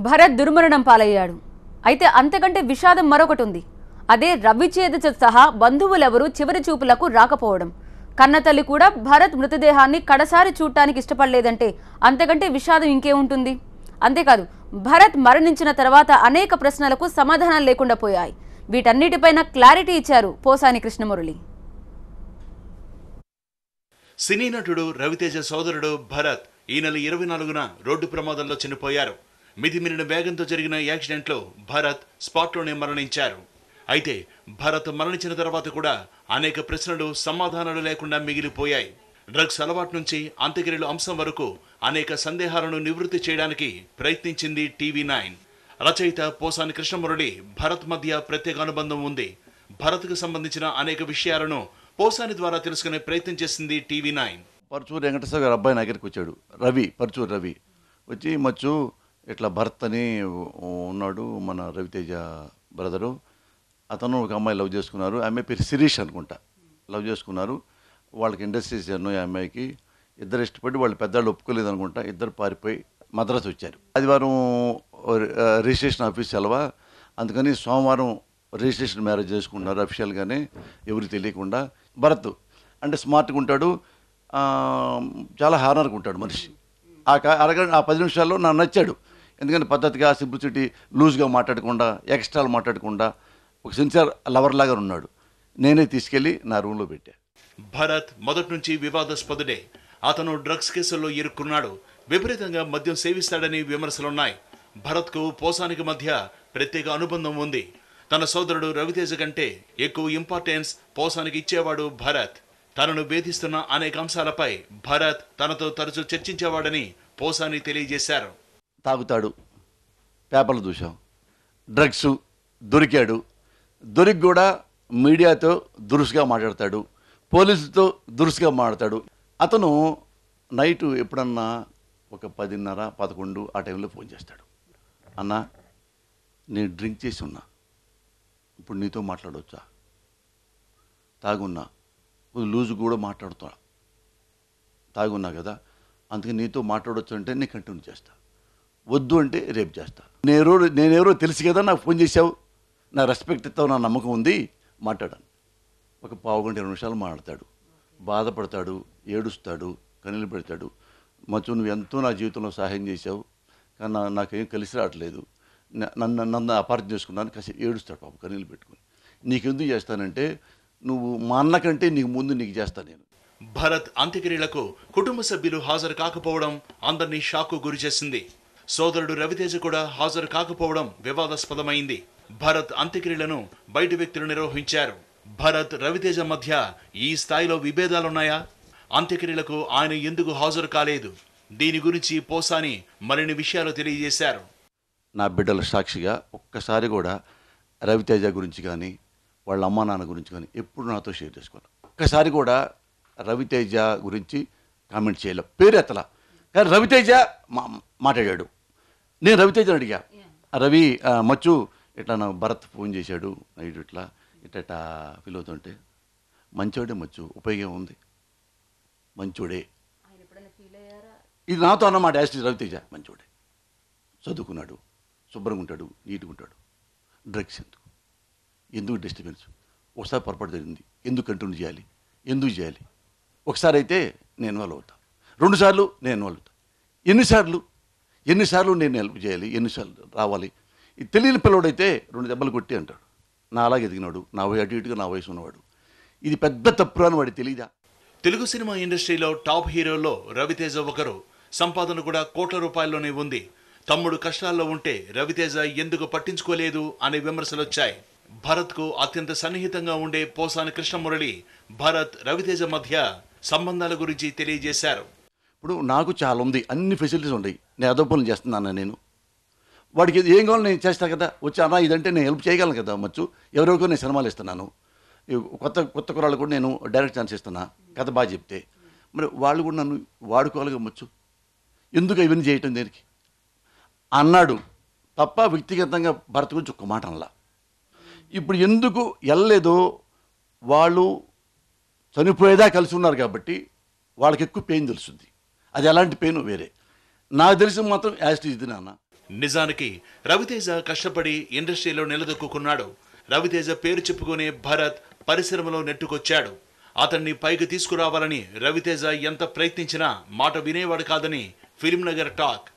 భరత్ దుర్మరణం పాలయ్యాడు. అయితే అంతకంటే విషాదం మరొకటి ఉంది. అదే రవిచేదతో సహా బంధువులెవరూ చివరి చూపులకు రాకపోవడం. కన్నతల్లి కూడా భరత్ మృతదేహాన్ని కడసారి చూడటానికి ఇష్టపడలేదంటే అంతకంటే విషాదం ఇంకేముంటుంది? అంతేకాదు, భరత్ మరణించిన తర్వాత అనేక ప్రశ్నలకు సమాధానం లేకుండా పోయాయి. వీటన్నిటిపైన క్లారిటీ ఇచ్చారు పోసాని కృష్ణమురళి. సినీ నటుడు రవితేజ సోదరుడు భరత్ ఈ నెల 24న రోడ్డు ప్రమాదంలో చనిపోయారు. మితిమీరిన వేగంతో జరిగిన యాక్సిడెంట్లో భరత్ స్పాట్లోనే మరణించారు. అయితే భరత్ మరణించిన తర్వాత కూడా అనేక ప్రశ్నలు సమాధానాలు లేకుండా మిగిలిపోయాయి. డ్రగ్స్ అలవాటు నుంచి అంత్యక్రియల అంశం వరకు అనేక సందేహాలను నివృత్తి చేయడానికి ప్రయత్నించింది టీవీ9. రచయిత పోసాని కృష్ణమురళి భరత్ మధ్య ప్రత్యేక అనుబంధం ఉంది. భరత్కు సంబంధించిన అనేక విషయాలను పోసాని ద్వారా తెలుసుకునే ప్రయత్నం చేసింది టీవీ9. పరుచూరు వెంకటేశ్వర గారి అబ్బాయి నా దగ్గరికి వచ్చాడు, పరుచూరు రవి వచ్చి, మచ్చు ఇట్లా భరత్ అని ఉన్నాడు, మన రవితేజ బ్రదరు, అతను ఒక అమ్మాయి లవ్ చేసుకున్నారు, ఆమె పేరు శిరీష్ అనుకుంటా, లవ్ చేసుకున్నారు. వాళ్ళకి ఇండస్ట్రీస్ ఎన్నో ఈ అమ్మాయికి, ఇద్దరు ఇష్టపడి వాళ్ళు పెద్దవాళ్ళు ఒప్పుకోలేదు అనుకుంటా, ఇద్దరు పారిపోయి మద్రాసు వచ్చారు. ఆదివారం రిజిస్ట్రేషన్ ఆఫీస్ సెలవా, అందుకని సోమవారం రిజిస్ట్రేషన్ మ్యారేజ్ చేసుకున్నారు అఫీషియల్గానే, ఎవరికి తెలియకుండా. భరత్ అంటే స్మార్ట్గా ఉంటాడు, చాలా హానర్గా ఉంటాడు మనిషి. ఆ 10 నిమిషాల్లో నాకు నచ్చాడు. ఎందుకంటే పద్ధతిగా, సింప్లిసిటీ, లూజ్గా మాట్లాడకుండా, ఎక్స్ట్రాలు మాట్లాడకుండా ఒక సిన్సియర్ లవర్ లాగా ఉన్నాడు. నేనే తీసుకెళ్ళి నా రూమ్లో పెట్టా. భరత్ మొదటి నుంచి వివాదాస్పదుడే. అతను డ్రగ్స్ కేసుల్లో ఇరుక్కున్నాడు. విపరీతంగా మద్యం సేవిస్తాడని విమర్శలున్నాయి. భరత్కు పోసానికి మధ్య ప్రత్యేక అనుబంధం ఉంది. తన సోదరుడు రవితేజ కంటే ఎక్కువ ఇంపార్టెన్స్ పోసానికి ఇచ్చేవాడు భరత్. తనను వేధిస్తున్న అనేక అంశాలపై భరత్ తనతో తరచూ చర్చించేవాడని పోసాని తెలియజేశారు. తాగుతాడు, పేపర్లు చూసాం, డ్రగ్స్, దొరికి కూడా మీడియాతో దురుసుగా మాట్లాడతాడు, పోలీసులతో దురుసుగా మాట్లాడతాడు. అతను నైటు ఎప్పుడన్నా ఒక 10:30, 11 ఆ టైంలో ఫోన్ చేస్తాడు. అన్న, నేను డ్రింక్ చేసి ఉన్నా, ఇప్పుడు నీతో మాట్లాడవచ్చా? తాగున్నా, లూజు కూడా మాట్లాడుతా, తాగున్నా కదా, అందుకే నీతో మాట్లాడవచ్చు అంటే నేను కంటిన్యూ చేస్తా, వద్దు అంటే రేపు చేస్తా. నేనెవరో తెలుసు కదా, నాకు ఫోన్ చేశావు, నా రెస్పెక్ట్ ఇస్తావు, నా నమ్మకం ఉంది, మాట్లాడాను. ఒక 15-20 నిమిషాలు మాట్లాడతాడు, బాధపడతాడు, ఏడుస్తాడు, కన్నీళ్ళు పెడతాడు. మచ్చు, నువ్వు ఎంతో నా జీవితంలో సహాయం చేశావు, కానీ నాకేం కలిసి రావట్లేదు, నన్ను అపార్థం చేసుకున్నాను, కాసి ఏడుస్తాడు పాపం కన్నీళ్ళు పెట్టుకుని. నీకెందుకు చేస్తానంటే, నువ్వు మా అన్న కంటే నీకు ముందు నీకు చేస్తాను నేను. భరత్ అంత్యక్రియలకు కుటుంబ సభ్యులు హాజరు కాకపోవడం అందరినీ షాకు గురి చేసింది. సోదరుడు రవితేజ కూడా హాజరు కాకపోవడం వివాదాస్పదమైంది. భరత్ అంత్యక్రియలను బయట వ్యక్తులు నిర్వహించారు. భరత్ రవితేజ మధ్య ఈ స్థాయిలో విభేదాలున్నాయా? అంత్యక్రియలకు ఆయన ఎందుకు హాజరు కాలేదు? దీని గురించి పోసాని మరిన్ని విషయాలు తెలియజేశారు. నా బిడ్డల సాక్షిగా ఒక్కసారి కూడా రవితేజ గురించి కానీ, వాళ్ళ అమ్మా నాన్న గురించి కానీ ఎప్పుడు నాతో షేర్ చేసుకోవాలి. ఒక్కసారి కూడా రవితేజ గురించి కామెంట్ చేయలే, పేరు ఎత్తలా. కానీ రవితేజ మాట్లాడాడు. నేను రవితేజని అడిగా, రవి, మచ్చు ఇట్లా నా భరత్ ఫోన్ చేశాడు నైట్, ఇట్లా ఫీల్ అవుతుంటే, మంచోడే మచ్చు, ఉపయోగం ఉంది, మంచోడే. ఇది నాతో అన్నమాట. యాస్టి రవితేజ మంచోడే, చదువుకున్నాడు, శుభ్రంగా ఉంటాడు, నీట్గా ఉంటాడు, డ్రగ్స్ ఎందుకు డిస్టర్బెన్స్? ఒకసారి పొరపాటు జరిగింది, ఎందుకు కంటిన్యూ చేయాలి, ఎందుకు చేయాలి? ఒకసారి అయితే నేను ఇన్వాల్వ్ అవుతా, 2 సార్లు నేను ఇన్వాల్వ్ అవుతా, ఎన్నిసార్లు నేను హెల్ప్ చేయాలి, ఎన్నిసార్లు రావాలి? ఇది తెలియని పిల్లవాడైతే 2 దెబ్బలు కొట్టి అంటాడు. నా అలాగే ఎదిగినాడు, నా అటు ఇటుగా నా వయసు ఉన్నవాడు. ఇది పెద్ద తప్పు అని వాడికి తెలీదా? తెలుగు సినిమా ఇండస్ట్రీలో టాప్ హీరోల్లో రవితేజ ఒకరు. సంపాదన కూడా కోట్ల రూపాయల్లోనే ఉంది. తమ్ముడు కష్టాల్లో ఉంటే రవితేజ ఎందుకు పట్టించుకోలేదు అనే విమర్శలొచ్చాయి. భరత్కు అత్యంత సన్నిహితంగా ఉండే పోసాని కృష్ణమురళి భరత్ రవితేజ మధ్య సంబంధాల గురించి తెలియజేశారు. ఇప్పుడు నాకు చాలా ఉంది, అన్ని ఫెసిలిటీస్ ఉన్నాయి, నేను అదో పనులు చేస్తున్నాను. నేను వాడికి ఏం కావాలో నేను చేస్తాను కదా, వచ్చి అన్న ఇదంటే నేను హెల్ప్ చేయగలను కదా మచ్చు. ఎవరెవరికో నేను సినిమాలు ఇస్తున్నాను, కొత్త కురాళ్ళు కూడా నేను డైరెక్ట్ ఛాన్స్ ఇస్తున్నా, కథ బాగా చెప్తే. మరి వాళ్ళు కూడా నన్ను వాడుకోవాలిగా మచ్చు, ఎందుకు ఇవన్నీ చేయటం దేనికి అన్నాడు తప్ప వ్యక్తిగతంగా భరత్ గురించి ఒక్క మాట అనలా. ఇప్పుడు ఎందుకు వెళ్ళలేదో, వాళ్ళు చనిపోయేదా కలిసి ఉన్నారు కాబట్టి వాళ్ళకి ఎక్కువ పెయిన్ తెలుస్తుంది. అది ఎలాంటి పెయిన్ వేరే. నాకు తెలిసి మాత్రం యాజ్ ఇట్ ఈజ్ నాన్న. నిజానికి రవితేజ కష్టపడి ఇండస్ట్రీలో నిలదొక్కున్నాడు. రవితేజ పేరు చెప్పుకునే భరత్ పరిశ్రమలో నెట్టుకొచ్చాడు. అతన్ని పైకి తీసుకురావాలని రవితేజ ఎంత ప్రయత్నించినా మాట వినేవాడు కాదని ఫిల్మ్ నగర్ టాక్.